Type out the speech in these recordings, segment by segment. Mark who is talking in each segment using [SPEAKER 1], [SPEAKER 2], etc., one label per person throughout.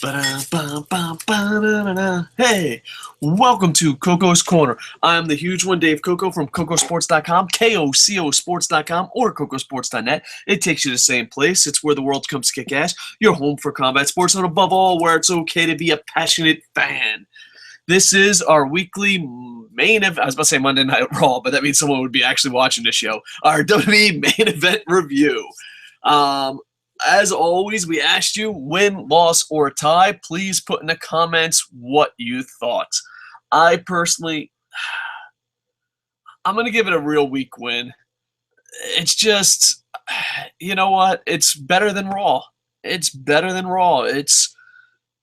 [SPEAKER 1] Ba-da-ba-ba-ba-da-da-da. Hey, welcome to Koco's Corner. I'm the huge one, Dave Koco from Kocosports.com, KOCOsports.com, or Kocosports.net. It takes you to the same place. It's where the world comes to kick ass. Your home for combat sports, and above all, where it's okay to be a passionate fan. This is our weekly main event. I was about to say Monday Night Raw, but that means someone would be actually watching the show. Our WWE Main Event review. As always, we asked you, win, loss, or tie. Please put in the comments what you thought. I personally, I'm going to give it a real weak win. It's just, you know what? It's better than Raw. It's better than Raw. It's,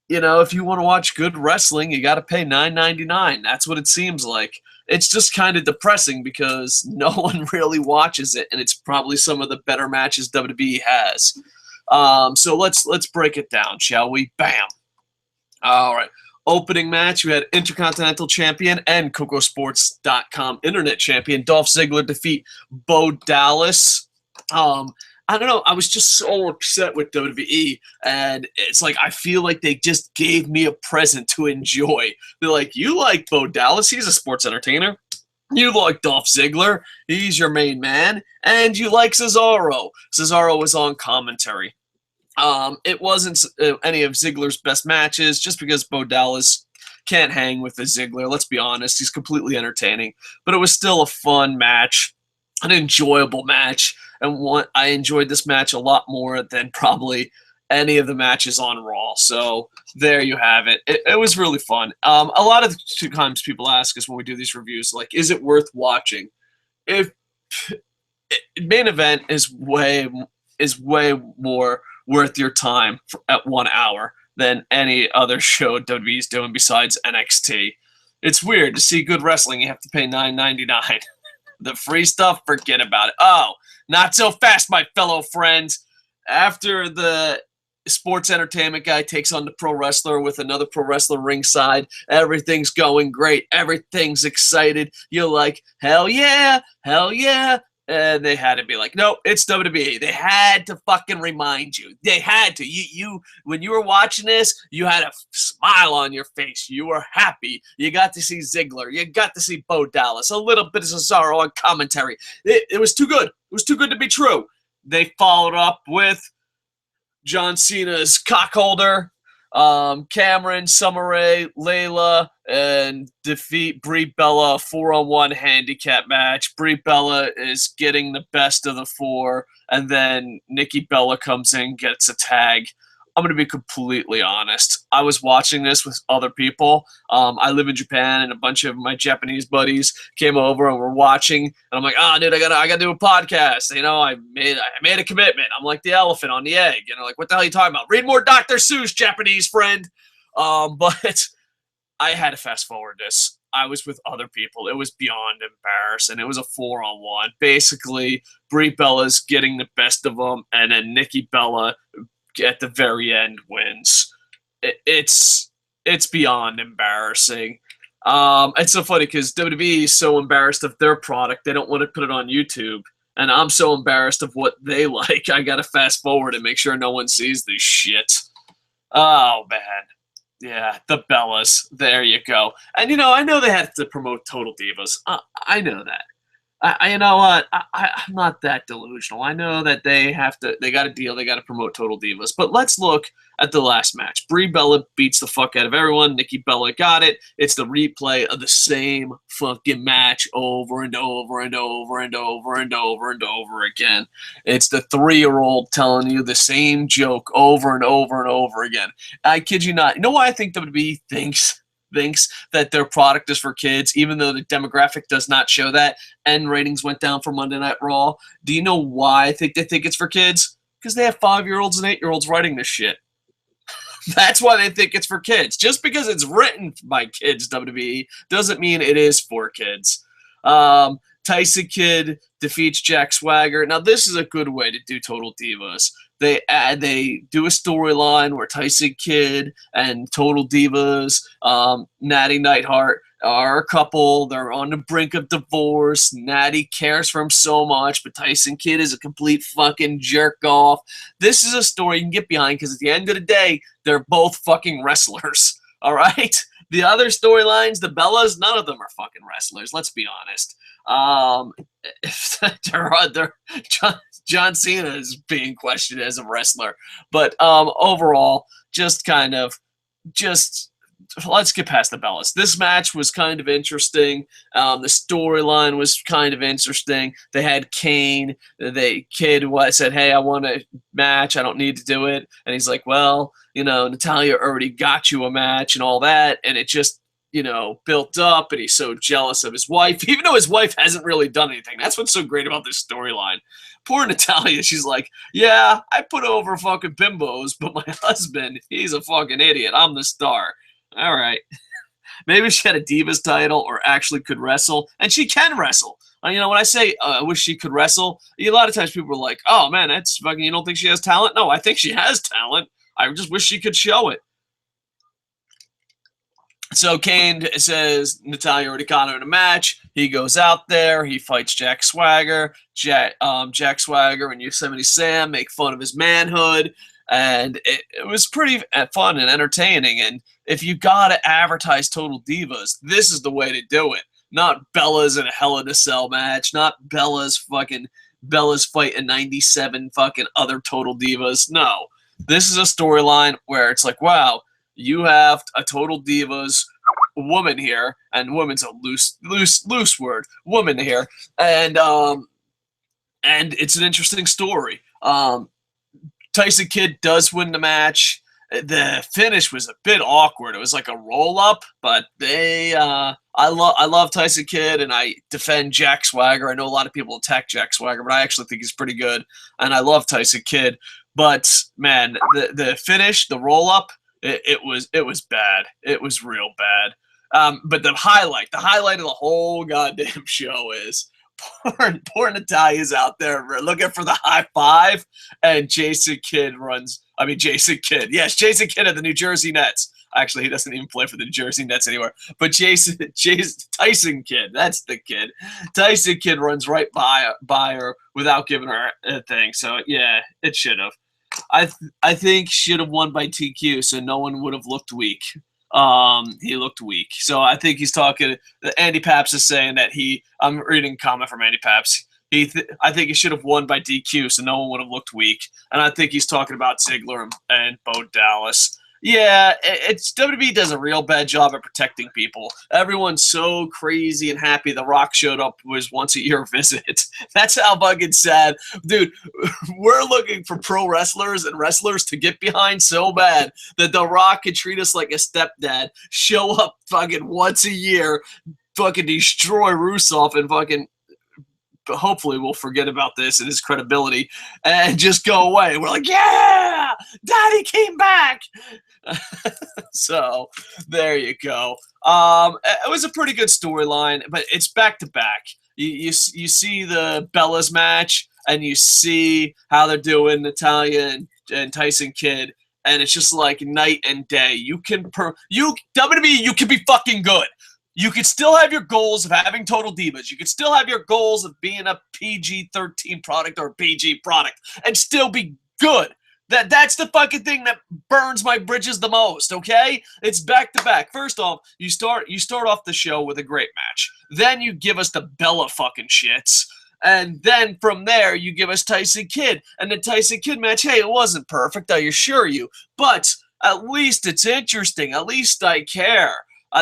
[SPEAKER 1] if you want to watch good wrestling, you got to pay $9.99. That's what it seems like. It's just kind of depressing because no one really watches it, and it's probably some of the better matches WWE has. So let's break it down, shall we? Bam. All right. Opening match, we had Intercontinental Champion and Kocosports.com Internet Champion Dolph Ziggler defeat Bo Dallas. I don't know. I was just so upset with WWE, and it's like I feel like they just gave me a present to enjoy. They're like, you like Bo Dallas? He's a sports entertainer. You like Dolph Ziggler. He's your main man. And you like Cesaro. Cesaro was on commentary. It wasn't any of Ziggler's best matches just because Bo Dallas can't hang with the Ziggler. Let's be honest. He's completely entertaining. But it was still a fun match, an enjoyable match. And I enjoyed this match a lot more than probably any of the matches on Raw. So there you have it. It was really fun. A lot of times people ask us when we do these reviews, like, is it worth watching? If Main Event is way more worth your time at 1 hour than any other show WWE's doing besides NXT. It's weird to see good wrestling. You have to pay $9.99. The free stuff, forget about it. Oh, not so fast, my fellow friends. After the sports entertainment guy takes on the pro wrestler with another pro wrestler ringside, everything's going great. Everything's excited. You're like, hell yeah, hell yeah. And they had to be like, no, it's WWE. They had to fucking remind you. They had to. You when you were watching this, you had a smile on your face. You were happy. You got to see Ziggler. You got to see Bo Dallas. A little bit of Cesaro on commentary. It was too good. It was too good to be true. They followed up with John Cena's cockholder, Cameron, Summer Rae, Layla, and defeat Brie Bella 4-on-1 handicap match. Brie Bella is getting the best of the four, and then Nikki Bella comes in, gets a tag. I'm going to be completely honest. I was watching this with other people. I live in Japan, and a bunch of my Japanese buddies came over and were watching. And I'm like, dude, I gotta do a podcast. I made a commitment. I'm like the elephant on the egg. Like, what the hell are you talking about? Read more Dr. Seuss, Japanese friend. But I had to fast forward this. I was with other people. It was beyond embarrassing. It was a 4-on-1. Basically, Brie Bella's getting the best of them, and then Nikki Bella at the very end wins. It's beyond embarrassing. It's so funny because WWE is so embarrassed of their product, they don't want to put it on YouTube. And I'm so embarrassed of what they like, I gotta fast forward and make sure no one sees this shit. Oh, man. Yeah, the Bellas. There you go. And, I know they have to promote Total Divas. I know that. You know what? I'm not that delusional. I know that they got a deal. They got to promote Total Divas. But let's look at the last match. Brie Bella beats the fuck out of everyone. Nikki Bella got it. It's the replay of the same fucking match over and over and over and over and over and over again. It's the 3-year-old telling you the same joke over and over and over again. I kid you not. You know why I think WWE thinks that their product is for kids, even though the demographic does not show that, and ratings went down for Monday Night Raw? Do you know why I think they think it's for kids? Because they have 5-year-olds and 8-year-olds writing this shit. That's why they think it's for kids. Just because it's written by kids, WWE, doesn't mean it is for kids. Tyson Kidd defeats Jack Swagger. Now, this is a good way to do Total Divas. They do a storyline where Tyson Kidd and Total Divas, Natty Neidhart, are a couple. They're on the brink of divorce. Natty cares for him so much, but Tyson Kidd is a complete fucking jerk off. This is a story you can get behind because at the end of the day, they're both fucking wrestlers. All right? The other storylines, the Bellas, none of them are fucking wrestlers. Let's be honest. John Cena is being questioned as a wrestler, but overall, just let's get past the Bellas. This match was kind of interesting. The storyline was kind of interesting. They had Kane. Kid said, "Hey, I want a match. I don't need to do it." And he's like, "Well, Natalya already got you a match and all that." And it just, built up, and he's so jealous of his wife, even though his wife hasn't really done anything. That's what's so great about this storyline. Poor Natalya, she's like, "Yeah, I put over fucking bimbos, but my husband, he's a fucking idiot. I'm the star." All right. Maybe she had a Divas title or actually could wrestle, and she can wrestle. When I say I wish she could wrestle, a lot of times people are like, "Oh man, that's fucking, you don't think she has talent?" No, I think she has talent. I just wish she could show it. So Kane says Natalya already got him in a match. He goes out there. He fights Jack Swagger. Jack Swagger and Yosemite Sam make fun of his manhood. And it was pretty fun and entertaining. And if you got to advertise Total Divas, this is the way to do it. Not Bella's in a Hell in a Cell match. Not Bella's fighting 97 fucking other Total Divas. No. This is a storyline where it's like, wow, you have a Total Divas woman here, and woman's a loose word, woman here, and it's an interesting story. Tyson Kidd does win the match. The finish was a bit awkward. It was like a roll up, but I love Tyson Kidd, and I defend Jack Swagger. I know a lot of people attack Jack Swagger, but I actually think he's pretty good, and I love Tyson Kidd. But man, the finish, the roll up, it was bad. It was real bad. But the highlight of the whole goddamn show is poor Natalya's out there looking for the high five, and Jason Kidd. Yes, Jason Kidd of the New Jersey Nets. Actually, he doesn't even play for the New Jersey Nets anymore. But Tyson Kidd, that's the kid. Tyson Kidd runs right by her without giving her a thing. So yeah, it should have. I think should have won by TQ, so no one would have looked weak. He looked weak. So I think he's talking. Andy Paps is saying that I'm reading a comment from Andy Paps. I think he should have won by DQ, so no one would have looked weak. And I think he's talking about Ziggler and Bo Dallas. Yeah, WWE does a real bad job at protecting people. Everyone's so crazy and happy The Rock showed up was once a year visit. That's how fucking sad. Dude, we're looking for pro wrestlers and wrestlers to get behind so bad that The Rock could treat us like a stepdad, show up fucking once a year, fucking destroy Rusev, and fucking hopefully we'll forget about this and his credibility and just go away. We're like, yeah, Daddy came back. So there you go. It was a pretty good storyline, but it's back to back. You see the Bellas match, and you see how they're doing Natalya and Tyson Kidd, and it's just like night and day. WWE, you can be fucking good. You could still have your goals of having Total Divas. You could still have your goals of being a PG-13 product or a PG product and still be good. That's the fucking thing that burns my bridges the most, okay? It's back to back. First off, you start off the show with a great match. Then you give us the Bella fucking shits. And then from there, you give us Tyson Kidd. And the Tyson Kidd match, hey, it wasn't perfect, I assure you. But at least it's interesting. At least I care.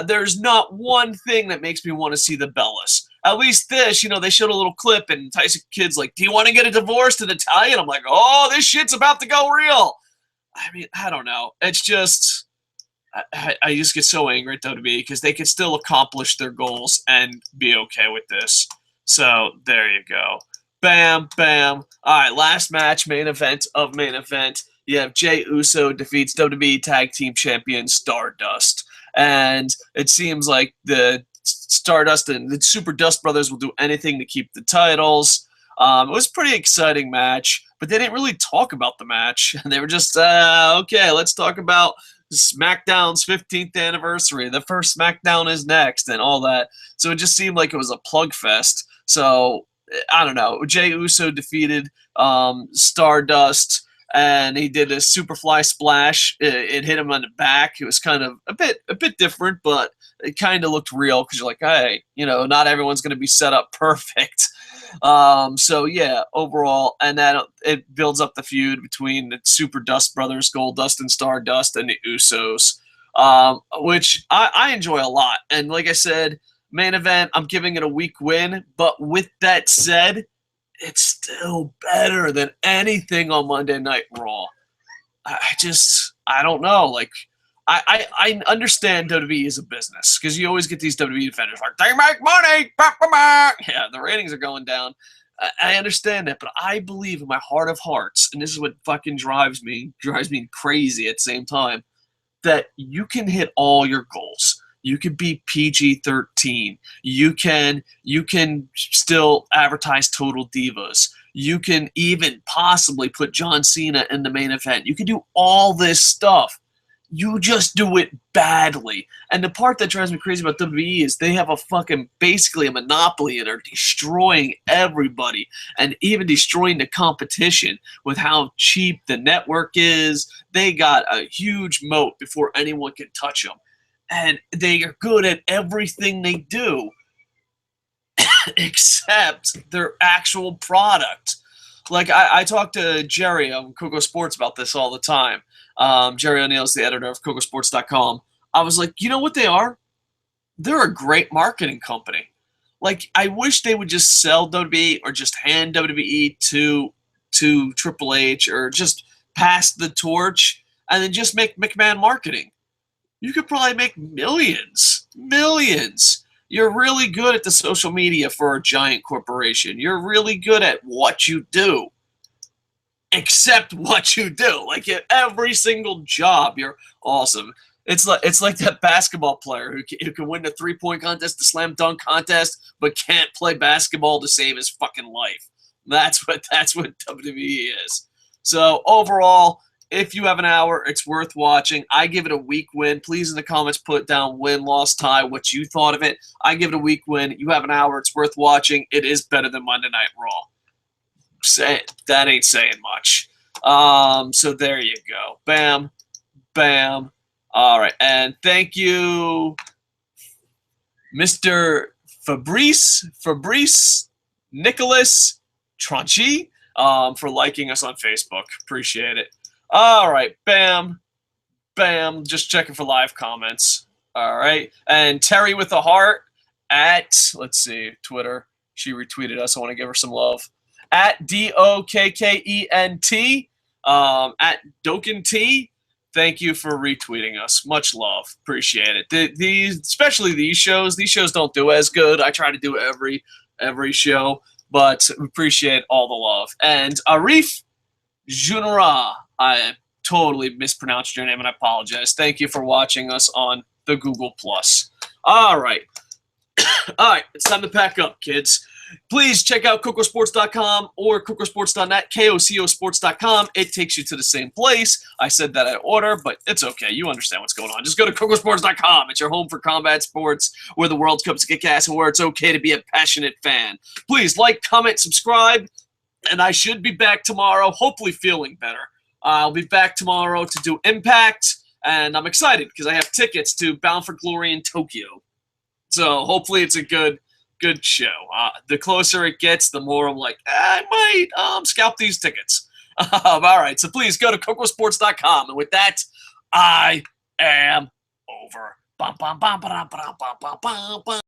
[SPEAKER 1] There's not one thing that makes me want to see the Bellas. At least this, they showed a little clip, and Tyson Kidd's like, "Do you want to get a divorce to Natalya?" And I'm like, oh, this shit's about to go real. I mean, I don't know. It's just, I just get so angry at WWE because they can still accomplish their goals and be okay with this. So there you go. Bam, bam. All right, last match, main event of main event. You have Jey Uso defeats WWE Tag Team Champion Stardust. And it seems like the Stardust and the Super Dust Brothers will do anything to keep the titles. It was a pretty exciting match, but they didn't really talk about the match. They were just, okay, let's talk about SmackDown's 15th anniversary. The first SmackDown is next, and all that. So it just seemed like it was a plug fest. So I don't know. Jey Uso defeated Stardust, and he did a Superfly splash. It hit him on the back. It was kind of a bit different, but it kind of looked real because you're like, hey, not everyone's going to be set up perfect. So yeah, overall, and then it builds up the feud between the Super Dust Brothers, Goldust and Stardust, and the Usos, which I enjoy a lot. And like I said, main event, I'm giving it a weak win. But with that said, it's still better than anything on Monday Night Raw. I don't know. Like, I understand WWE is a business because you always get these WWE defenders like, they make money. Bah, bah, bah. Yeah, the ratings are going down. I understand that, but I believe in my heart of hearts, and this is what fucking drives me crazy at the same time, that you can hit all your goals. You can be PG-13. You can still advertise Total Divas. You can even possibly put John Cena in the main event. You can do all this stuff. You just do it badly. And the part that drives me crazy about WWE is they have basically a monopoly, and are destroying everybody and even destroying the competition with how cheap the network is. They got a huge moat before anyone can touch them. And they are good at everything they do except their actual product. Like, I talk to Jerry on Kocosports about this all the time. Jerry O'Neill is the editor of Kocosports.com. I was like, you know what they are? They're a great marketing company. Like, I wish they would just sell WWE or just hand WWE to Triple H, or just pass the torch and then just make McMahon marketing. You could probably make millions. You're really good at the social media for a giant corporation. You're really good at what you do. Except what you do. Like, at every single job, you're awesome. It's like that basketball player who can win the three-point contest, the slam dunk contest, but can't play basketball to save his fucking life. That's what WWE is. So overall, if you have an hour, it's worth watching. I give it a weak win. Please in the comments put down win, loss, tie, what you thought of it. I give it a weak win. You have an hour, it's worth watching. It is better than Monday Night Raw. That ain't saying much. So there you go. Bam. Bam. All right. And thank you, Mr. Fabrice Nicholas Tronchi, for liking us on Facebook. Appreciate it. All right. Bam. Bam. Just checking for live comments. All right. And Terry with a heart at, let's see, Twitter. She retweeted us. I want to give her some love. At DOKKENT, at DokenT. Thank you for retweeting us. Much love. Appreciate it. Especially these shows. These shows don't do as good. I try to do every show, but appreciate all the love. And Arif Junara, I totally mispronounced your name, and I apologize. Thank you for watching us on the Google+. All right. All right. It's time to pack up, kids. Please check out Kocosports.com or Kocosports.net, KOCOsports.com. It takes you to the same place. I said that out of order, but it's okay. You understand what's going on. Just go to Kocosports.com. It's your home for combat sports, where the World Cup's kick ass and where it's okay to be a passionate fan. Please like, comment, subscribe, and I should be back tomorrow, hopefully feeling better. I'll be back tomorrow to do Impact, and I'm excited because I have tickets to Bound for Glory in Tokyo. So hopefully it's a good show. The closer it gets, the more I'm like, I might scalp these tickets. All right, so please go to Kocosports.com. And with that, I am over. Bum, bum, bum, ba-dum, ba-dum, bum, bum, bum, bum.